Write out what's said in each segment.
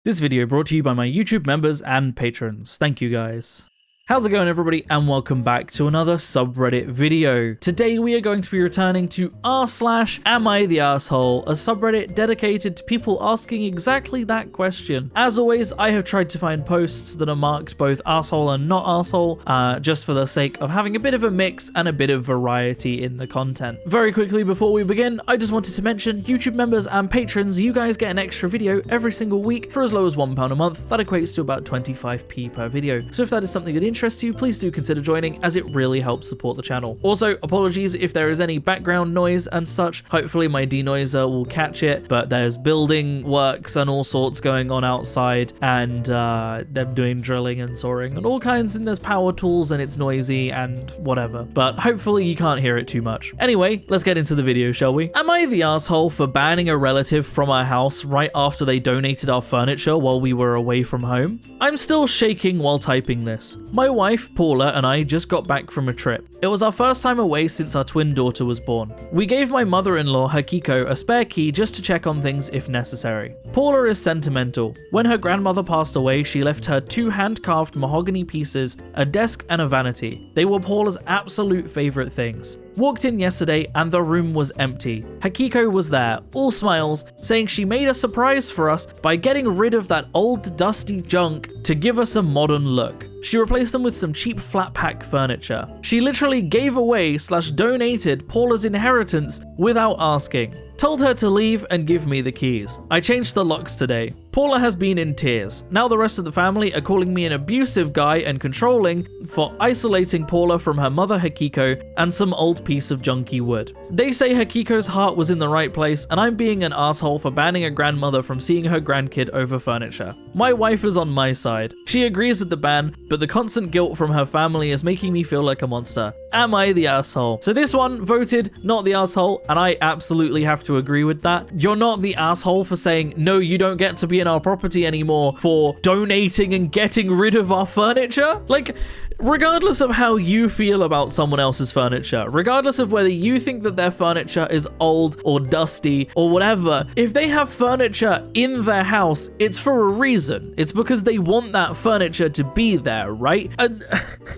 This video brought to you by my YouTube members and patrons. Thank you guys. How's it going, everybody, and welcome back to another subreddit video. Today we are going to be returning to r/AmITheA, a subreddit dedicated to people asking exactly that question. As always, I have tried to find posts that are marked both arsehole and not arsehole, just for the sake of having a bit of a mix and a bit of variety in the content. Very quickly before we begin, I just wanted to mention YouTube members and patrons, you guys get an extra video every single week for as low as £1 a month. That equates to about 25p per video. So if that is something that interests you, please do consider joining, as it really helps support the channel. Also, apologies if there is any background noise and such. Hopefully my denoiser will catch it, but there's building works and all sorts going on outside, and them doing drilling and sawing and all kinds, and there's power tools and it's noisy and whatever, but hopefully you can't hear it too much. Anyway, let's get into the video, shall we? Am I the asshole for banning a relative from our house right after they donated our furniture while we were away from home? I'm still shaking while typing this. My wife, Paula, and I just got back from a trip. It was our first time away since our twin daughter was born. We gave my mother-in-law, Hakiko, a spare key just to check on things if necessary. Paula is sentimental. When her grandmother passed away, she left her 2 hand-carved mahogany pieces, a desk and a vanity. They were Paula's absolute favorite things. Walked in yesterday and the room was empty. Hakiko was there, all smiles, saying she made a surprise for us by getting rid of that old dusty junk to give us a modern look. She replaced them with some cheap flat pack furniture. She literally gave away / donated Paula's inheritance without asking. Told her to leave and give me the keys. I changed the locks today. Paula has been in tears. Now the rest of the family are calling me an abusive guy and controlling for isolating Paula from her mother Hakiko and some old piece of junky wood. They say Hakiko's heart was in the right place and I'm being an asshole for banning a grandmother from seeing her grandkid over furniture. My wife is on my side. She agrees with the ban, but the constant guilt from her family is making me feel like a monster. Am I the asshole? So this one voted not the asshole, and I absolutely have to agree with that. You're not the asshole for saying, no, you don't get to be in our property anymore, for donating and getting rid of our furniture. Like, regardless of how you feel about someone else's furniture, regardless of whether you think that their furniture is old or dusty or whatever, if they have furniture in their house, it's for a reason. It's because they want that furniture to be there, right? And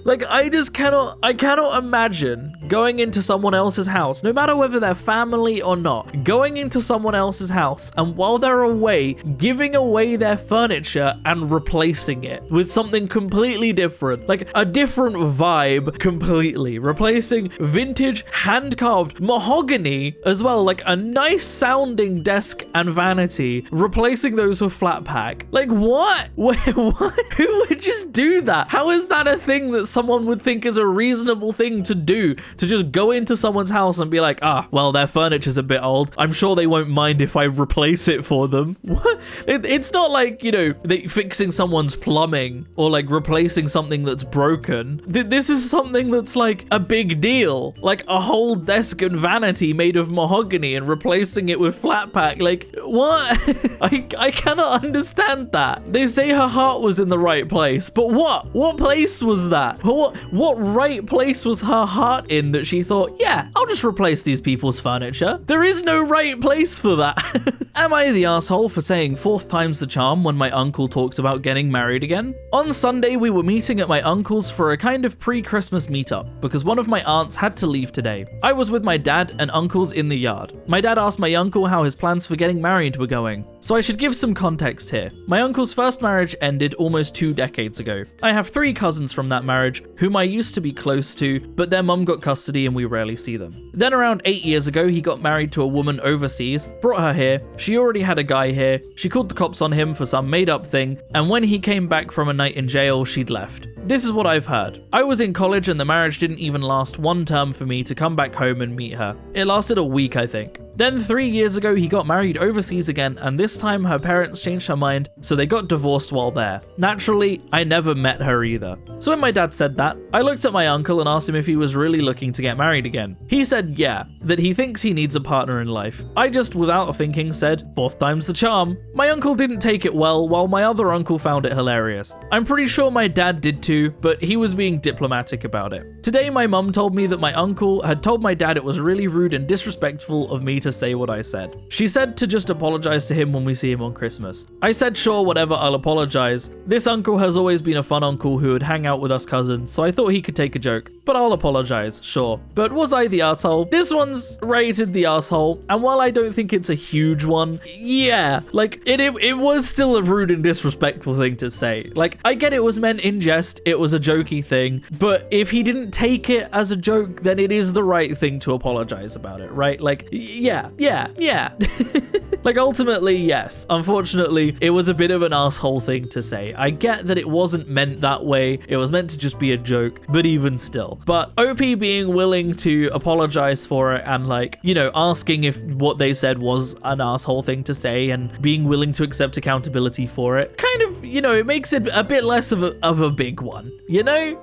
like, I cannot imagine going into someone else's house, no matter whether they're family or not, going into someone else's house and while they're away, giving away their furniture and replacing it with something completely different, like a different vibe completely, replacing vintage hand-carved mahogany as well, like a nice sounding desk and vanity, replacing those with flat pack. Like, what? What? Who would just do that? How is that a thing that someone would think is a reasonable thing to do, to just go into someone's house and be like, well, their furniture's a bit old, I'm sure they won't mind if I replace it for them? What? It's not like, you know, fixing someone's plumbing or like replacing something that's broken. This is something that's like a big deal, like a whole desk and vanity made of mahogany and replacing it with flat pack. Like, what? I cannot understand that. They say her heart was in the right place, but what place was that? What right place was her heart in that she thought, yeah, I'll just replace these people's furniture? There is no right place for that. Am I the asshole for saying 4th time's the charm when my uncle talked about getting married again? On Sunday, we were meeting at my uncle's for a kind of pre-Christmas meetup because one of my aunts had to leave today. I was with my dad and uncles in the yard. My dad asked my uncle how his plans for getting married were going. So I should give some context here. My uncle's first marriage ended almost 2 decades ago. I have 3 cousins from that marriage whom I used to be close to, but their mum got custody and we rarely see them. Then around 8 years ago, he got married to a woman overseas, brought her here, she already had a guy here, she called the cops on him for some made up thing, and when he came back from a night in jail, she'd left. This is what I've heard. I was in college and the marriage didn't even last 1 term for me to come back home and meet her. It lasted a week, I think. Then 3 years ago, he got married overseas again, and this time her parents changed her mind, so they got divorced while there. Naturally, I never met her either. So when my dad said that, I looked at my uncle and asked him if he was really looking to get married again. He said yeah, that he thinks he needs a partner in life. I just, without thinking, said, 4th time's the charm. My uncle didn't take it well, while my other uncle found it hilarious. I'm pretty sure my dad did too, but he was being diplomatic about it. Today, my mum told me that my uncle had told my dad it was really rude and disrespectful of me to to say what I said. She said to just apologize to him when we see him on Christmas. I said, sure, whatever, I'll apologize. This uncle has always been a fun uncle who would hang out with us cousins, so I thought he could take a joke. But I'll apologize, sure. But was I the asshole? This one's rated the asshole, and while I don't think it's a huge one, yeah, like, it was still a rude and disrespectful thing to say. Like, I get it was meant in jest, it was a jokey thing, but if he didn't take it as a joke, then it is the right thing to apologize about it, right? Like, yeah. Like, ultimately, yes. Unfortunately, it was a bit of an asshole thing to say. I get that it wasn't meant that way. It was meant to just be a joke, but even still. But OP being willing to apologize for it and, like, you know, asking if what they said was an asshole thing to say and being willing to accept accountability for it, kind of, you know, it makes it a bit less of a big one. You know?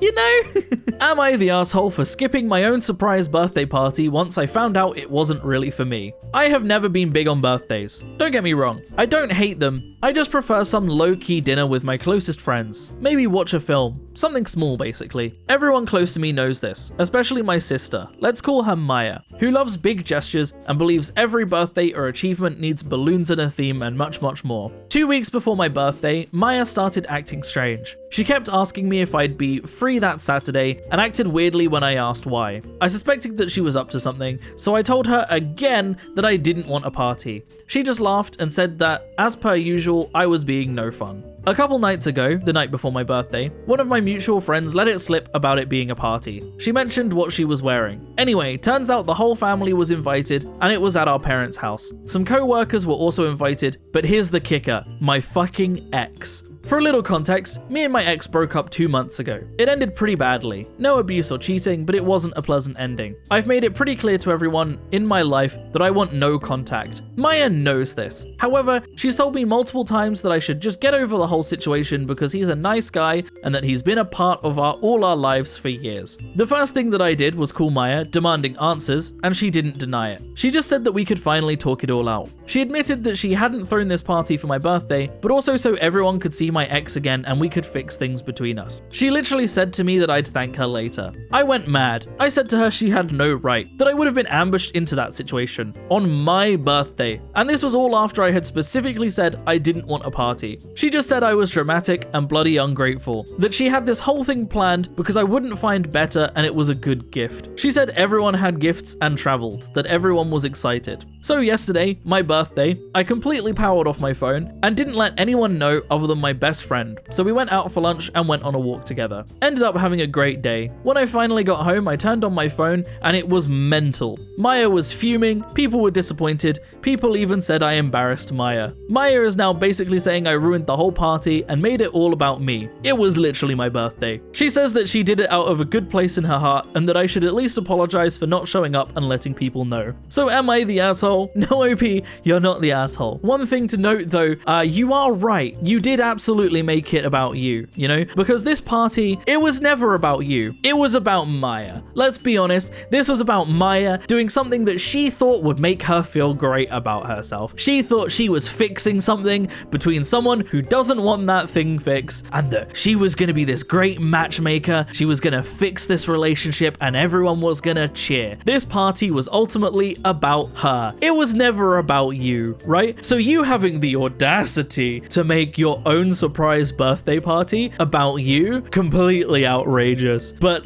Am I the asshole for skipping my own surprise birthday party once I found out it wasn't really for me? I have never been big on birthdays. Don't get me wrong, I don't hate them. I just prefer some low-key dinner with my closest friends. Maybe watch a film. Something small, basically. Everyone close to me knows this, especially my sister. Let's call her Maya, who loves big gestures and believes every birthday or achievement needs balloons and a theme and much, much more. 2 weeks before my birthday, Maya started acting strange. She kept asking me if I'd be free that Saturday and acted weirdly when I asked why. I suspected that she was up to something, so I told her again that I didn't want a party. She just laughed and said that, as per usual, I was being no fun. A couple nights ago, the night before my birthday, one of my mutual friends let it slip about it being a party. She mentioned what she was wearing. Anyway, turns out the whole family was invited, and it was at our parents' house. Some co-workers were also invited, but here's the kicker, my fucking ex. For a little context, me and my ex broke up 2 months ago. It ended pretty badly. No abuse or cheating, but it wasn't a pleasant ending. I've made it pretty clear to everyone in my life that I want no contact. Maya knows this. However, she's told me multiple times that I should just get over the whole situation because he's a nice guy and that he's been a part of all our lives for years. The first thing that I did was call Maya, demanding answers, and she didn't deny it. She just said that we could finally talk it all out. She admitted that she hadn't thrown this party for my birthday, but also so everyone could see my ex again and we could fix things between us. She literally said to me that I'd thank her later. I went mad. I said to her she had no right, that I would have been ambushed into that situation on my birthday. And this was all after I had specifically said I didn't want a party. She just said I was dramatic and bloody ungrateful, that she had this whole thing planned because I wouldn't find better and it was a good gift. She said everyone had gifts and traveled, that everyone was excited. So yesterday, my birthday, I completely powered off my phone and didn't let anyone know other than my best friend. So we went out for lunch and went on a walk together. Ended up having a great day. When I finally got home, I turned on my phone and it was mental. Maya was fuming, people were disappointed, people even said I embarrassed Maya. Maya is now basically saying I ruined the whole party and made it all about me. It was literally my birthday. She says that she did it out of a good place in her heart and that I should at least apologize for not showing up and letting people know. So am I the asshole? No, OP, you're not the asshole. One thing to note though, you are right. You did absolutely make it about you, you know? Because this party, it was never about you. It was about Maya. Let's be honest, this was about Maya doing something that she thought would make her feel great about herself. She thought she was fixing something between someone who doesn't want that thing fixed and that she was going to be this great matchmaker. She was going to fix this relationship and everyone was going to cheer. This party was ultimately about her. It was never about you, right? So you having the audacity to make your own surprise birthday party about you, completely outrageous. But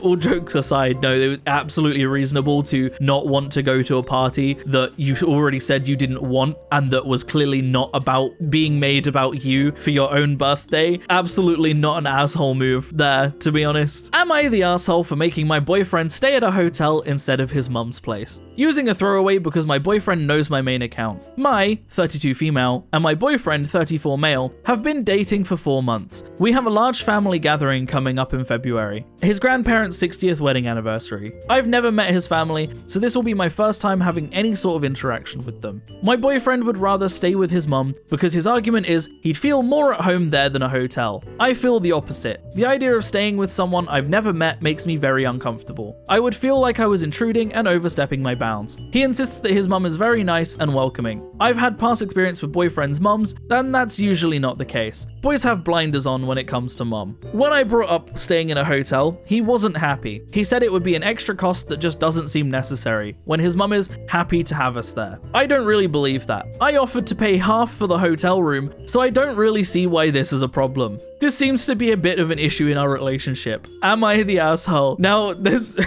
all jokes aside, no, it was absolutely reasonable to not want to go to a party that you already said you didn't want and that was clearly not about being made about you for your own birthday. Absolutely not an asshole move there, to be honest. Am I the asshole for making my boyfriend stay at a hotel instead of his mum's place? Using a throwaway because my boyfriend knows my main account. My, 32 female, and my boyfriend, 34 male, have been dating for 4 months. We have a large family gathering coming up in February. His grandparents' 60th wedding anniversary. I've never met his family, so this will be my first time having any sort of interaction with them. My boyfriend would rather stay with his mum because his argument is he'd feel more at home there than a hotel. I feel the opposite. The idea of staying with someone I've never met makes me very uncomfortable. I would feel like I was intruding and overstepping my bounds. He insists that his mum is very nice and welcoming. I've had past experience with boyfriends' mums, and that's usually not the case. Boys have blinders on when it comes to mum. When I brought up staying in a hotel, he wasn't happy. He said it would be an extra cost that just doesn't seem necessary, when his mum is happy to have us there. I don't really believe that. I offered to pay half for the hotel room, so I don't really see why this is a problem. This seems to be a bit of an issue in our relationship. Am I the asshole? Now, there's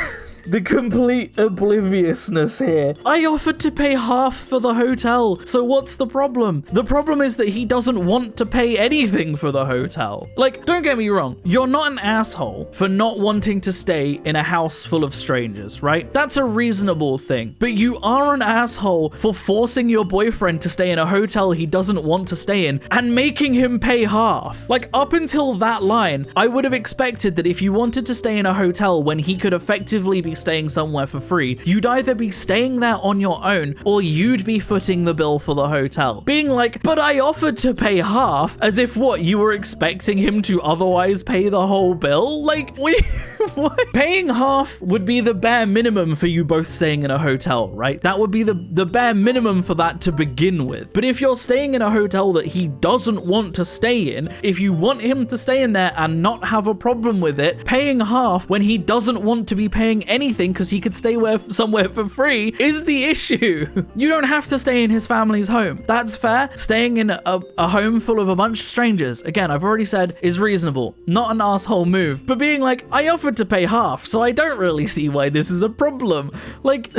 the complete obliviousness here. I offered to pay half for the hotel, so what's the problem? The problem is that he doesn't want to pay anything for the hotel. Like, don't get me wrong, you're not an asshole for not wanting to stay in a house full of strangers, right? That's a reasonable thing. But you are an asshole for forcing your boyfriend to stay in a hotel he doesn't want to stay in and making him pay half. Like, up until that line, I would have expected that if you wanted to stay in a hotel when he could effectively be staying somewhere for free, you'd either be staying there on your own or you'd be footing the bill for the hotel. Being like, but I offered to pay half, as if what, you were expecting him to otherwise pay the whole bill? Like, what? Paying half would be the bare minimum for you both staying in a hotel, right? That would be the bare minimum for that to begin with. But if you're staying in a hotel that he doesn't want to stay in, if you want him to stay in there and not have a problem with it, paying half when he doesn't want to be paying anything because he could stay somewhere for free is the issue. You don't have to stay in his family's home. That's fair. Staying in a home full of a bunch of strangers, again, I've already said, is reasonable. Not an asshole move. But being like, I offered to pay half, so I don't really see why this is a problem. Like,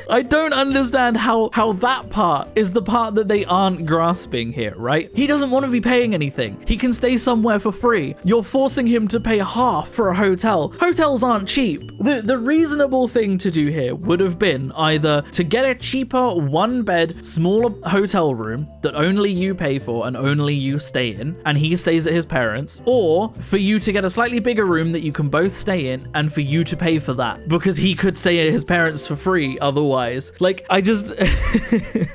I don't understand how that part is the part that they aren't grasping here, right? He doesn't want to be paying anything. He can stay somewhere for free. You're forcing him to pay half for a hotel. Hotels aren't cheap. The reasonable thing to do here would have been either to get a cheaper one-bed, smaller hotel room that only you pay for and only you stay in, and he stays at his parents', or for you to get a slightly bigger room that you can both stay in and for you to pay for that, because he could stay at his parents' for free otherwise. Like, I just...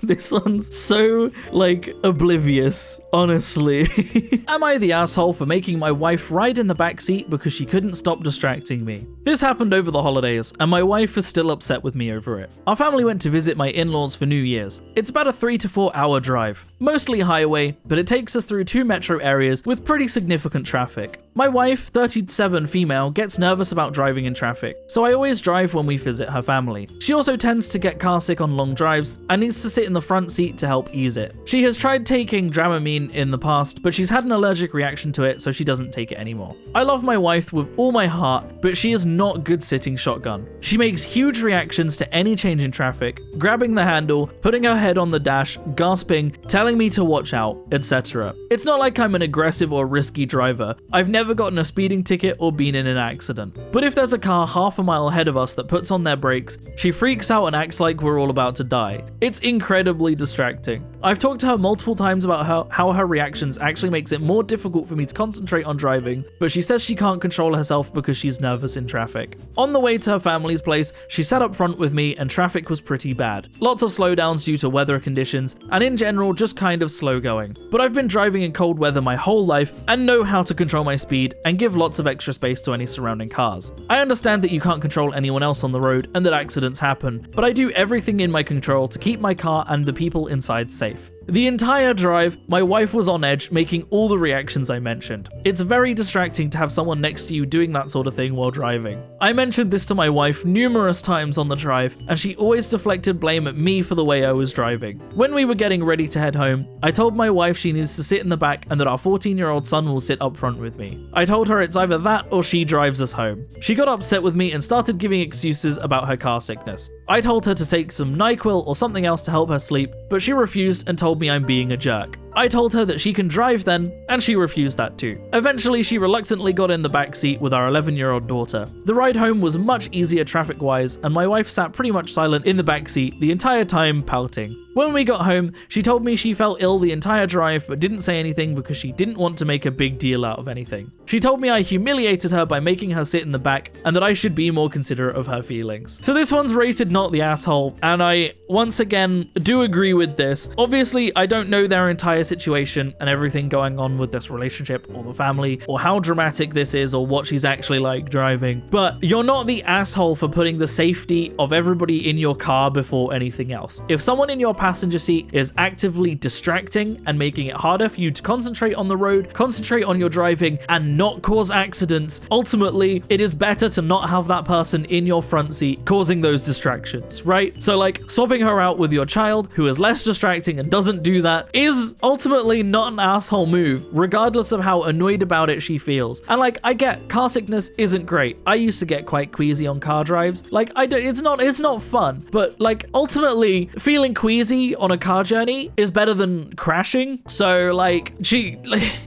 this one's so, like, oblivious, honestly. Am I the asshole for making my wife ride in the backseat because she couldn't stop distracting me? This happened over the holidays, and my wife is still upset with me over it. Our family went to visit my in-laws for New Year's. It's about a 3 to 4 hour drive. Mostly highway, but it takes us through 2 metro areas with pretty significant traffic. My wife, 37 female, gets nervous about driving in traffic, so I always drive when we visit her family. She also tends to get car sick on long drives and needs to sit in the front seat to help ease it. She has tried taking Dramamine in the past, but she's had an allergic reaction to it, so she doesn't take it anymore. I love my wife with all my heart, but she is not good sitting shotgun. She makes huge reactions to any change in traffic, grabbing the handle, putting her head on the dash, gasping, telling me to watch out, etc. It's not like I'm an aggressive or risky driver. I've never gotten a speeding ticket or been in an accident. But if there's a car half a mile ahead of us that puts on their brakes, she freaks out and acts like we're all about to die. It's incredibly distracting. I've talked to her multiple times about how her reactions actually makes it more difficult for me to concentrate on driving, but she says she can't control herself because she's nervous in traffic. On the way to her family's place, she sat up front with me and traffic was pretty bad. Lots of slowdowns due to weather conditions, and in general just kind of slow going. But I've been driving in cold weather my whole life and know how to control my speed and give lots of extra space to any surrounding cars. I understand that you can't control anyone else on the road and that accidents happen, but I do everything in my control to keep my car and the people inside safe. The entire drive, my wife was on edge, making all the reactions I mentioned. It's very distracting to have someone next to you doing that sort of thing while driving. I mentioned this to my wife numerous times on the drive, and she always deflected blame at me for the way I was driving. When we were getting ready to head home, I told my wife she needs to sit in the back and that our 14-year-old son will sit up front with me. I told her it's either that or she drives us home. She got upset with me and started giving excuses about her car sickness. I told her to take some NyQuil or something else to help her sleep, but she refused and told me I'm being a jerk. I told her that she can drive then, and she refused that too. Eventually, she reluctantly got in the back seat with our 11-year-old daughter. The ride home was much easier traffic-wise, and my wife sat pretty much silent in the back seat the entire time, pouting. When we got home, she told me she felt ill the entire drive but didn't say anything because she didn't want to make a big deal out of anything. She told me I humiliated her by making her sit in the back and that I should be more considerate of her feelings. So this one's rated not the asshole, and I, once again, do agree with this. Obviously, I don't know their entire situation and everything going on with this relationship or the family, or how dramatic this is, or what she's actually like driving. But you're not the asshole for putting the safety of everybody in your car before anything else. If someone in your passenger seat is actively distracting and making it harder for you to concentrate on the road, concentrate on your driving, and not cause accidents, ultimately, it is better to not have that person in your front seat causing those distractions, right? So like swapping her out with your child who is less distracting and doesn't do that is ultimately not an asshole move, regardless of how annoyed about it she feels. And like, I get car sickness isn't great. I used to get quite queasy on car drives. Like, it's not fun, but like ultimately feeling queasy on a car journey is better than crashing. So like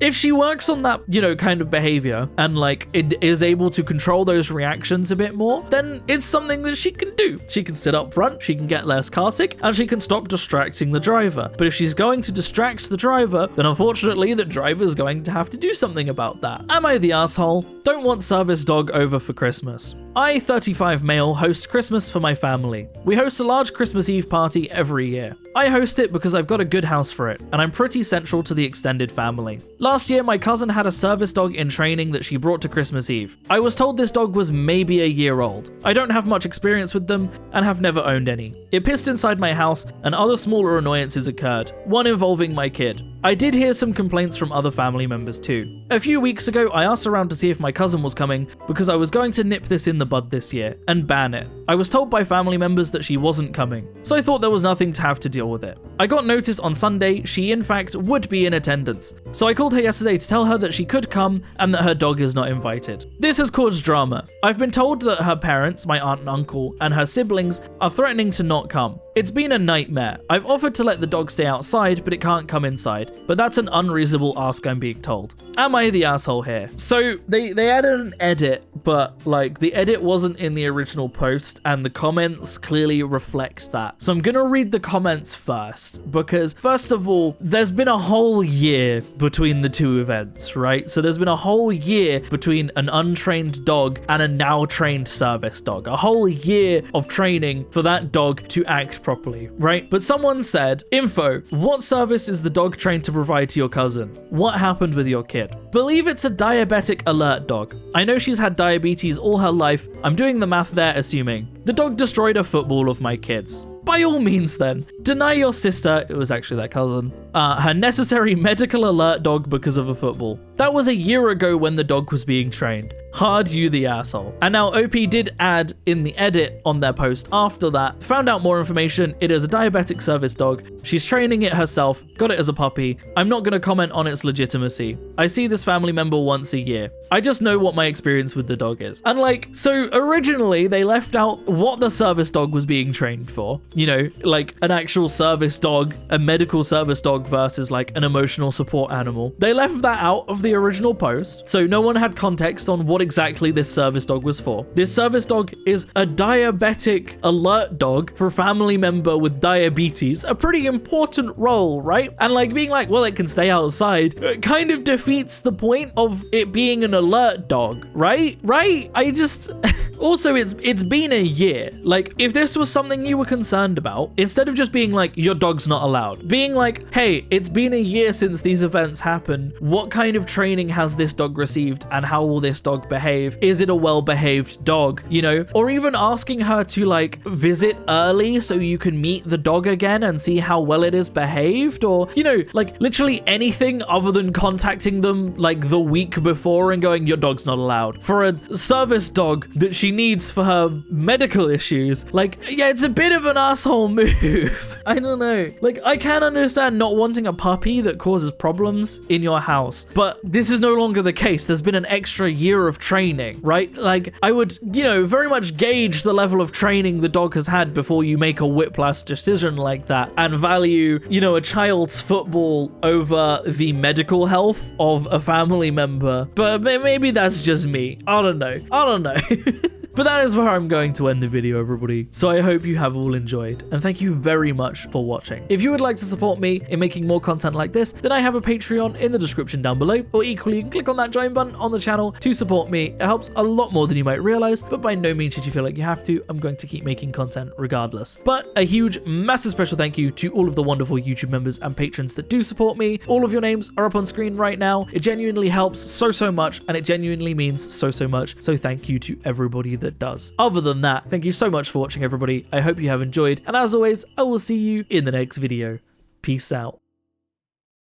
if she works on that, you know, kind of behavior and like it is able to control those reactions a bit more, then it's something that she can do. She can sit up front, she can get less car sick, and she can stop distracting the driver. But if she's going to distract the driver, then unfortunately the driver is going to have to do something about that. Am I the asshole? Don't want service dog over for Christmas. I, 35 male, host Christmas for my family. We host a large Christmas Eve party every year. I host it because I've got a good house for it, and I'm pretty central to the extended family. Last year, my cousin had a service dog in training that she brought to Christmas Eve. I was told this dog was maybe a year old. I don't have much experience with them and have never owned any. It pissed inside my house and other smaller annoyances occurred, one involving my kid. I did hear some complaints from other family members too. A few weeks ago, I asked around to see if my cousin was coming because I was going to nip this in the bud this year and ban it. I was told by family members that she wasn't coming, so I thought there was nothing to have to deal with it. I got notice on Sunday she in fact would be in attendance, so I called her yesterday to tell her that she could come and that her dog is not invited. This has caused drama. I've been told that her parents, my aunt and uncle, and her siblings are threatening to not come. It's been a nightmare. I've offered to let the dog stay outside, but it can't come inside. But that's an unreasonable ask, I'm being told. Am I the asshole here? So they added an edit, but like the edit wasn't in the original post and the comments clearly reflect that. So I'm gonna read the comments first because first of all, there's been a whole year between the two events, right? So there's been a whole year between an untrained dog and a now trained service dog. A whole year of training for that dog to act properly, right? But someone said, info, what service is the dog trained to provide to your cousin? What happened with your kid? Believe it's a diabetic alert dog. I know she's had diabetes all her life. I'm doing the math there, assuming. The dog destroyed a football of my kids. By all means then, deny your sister, it was actually that cousin, her necessary medical alert dog because of a football. That was a year ago when the dog was being trained. Hard you the asshole. And now OP did add in the edit on their post after that, found out more information, it is a diabetic service dog, she's training it herself, got it as a puppy, I'm not going to comment on its legitimacy. I see this family member once a year. I just know what my experience with the dog is. And like, so originally they left out what the service dog was being trained for, you know, like an actual service dog, a medical service dog versus like an emotional support animal. They left that out of the original post, so no one had context on what exactly this service dog was for. This service dog is a diabetic alert dog for a family member with diabetes, a pretty important role, right? And like being like, well, it can stay outside, it kind of defeats the point of it being an alert dog, right? I just also it's been a year. Like if this was something you were concerned about, instead of just being like your dog's not allowed, being like, hey, it's been a year since these events happened, what kind of training has this dog received and how will this dog behave? Is it a well-behaved dog, you know? Or even asking her to like visit early so you can meet the dog again and see how well it is behaved, or you know, like literally anything other than contacting them like the week before and going, your dog's not allowed. For a service dog that she needs for her medical issues, like, yeah, it's a bit of an asshole move. I don't know. Like, I can understand not wanting a puppy that causes problems in your house, but this is no longer the case. There's been an extra year of training, right? Like, I would, you know, very much gauge the level of training the dog has had before you make a whiplash decision like that and value, you know, a child's football over the medical health of a family member. But maybe that's just me. I don't know. But that is where I'm going to end the video, everybody. So I hope you have all enjoyed, and thank you very much for watching. If you would like to support me in making more content like this, then I have a Patreon in the description down below, or equally you can click on that join button on the channel to support me. It helps a lot more than you might realize, but by no means should you feel like you have to. I'm going to keep making content regardless. But a huge, massive special thank you to all of the wonderful YouTube members and patrons that do support me. All of your names are up on screen right now. It genuinely helps so much, and it genuinely means so much. So thank you to everybody that does. Other than that, thank you so much for watching, everybody. I hope you have enjoyed, and as always, I will see you in the next video. Peace out.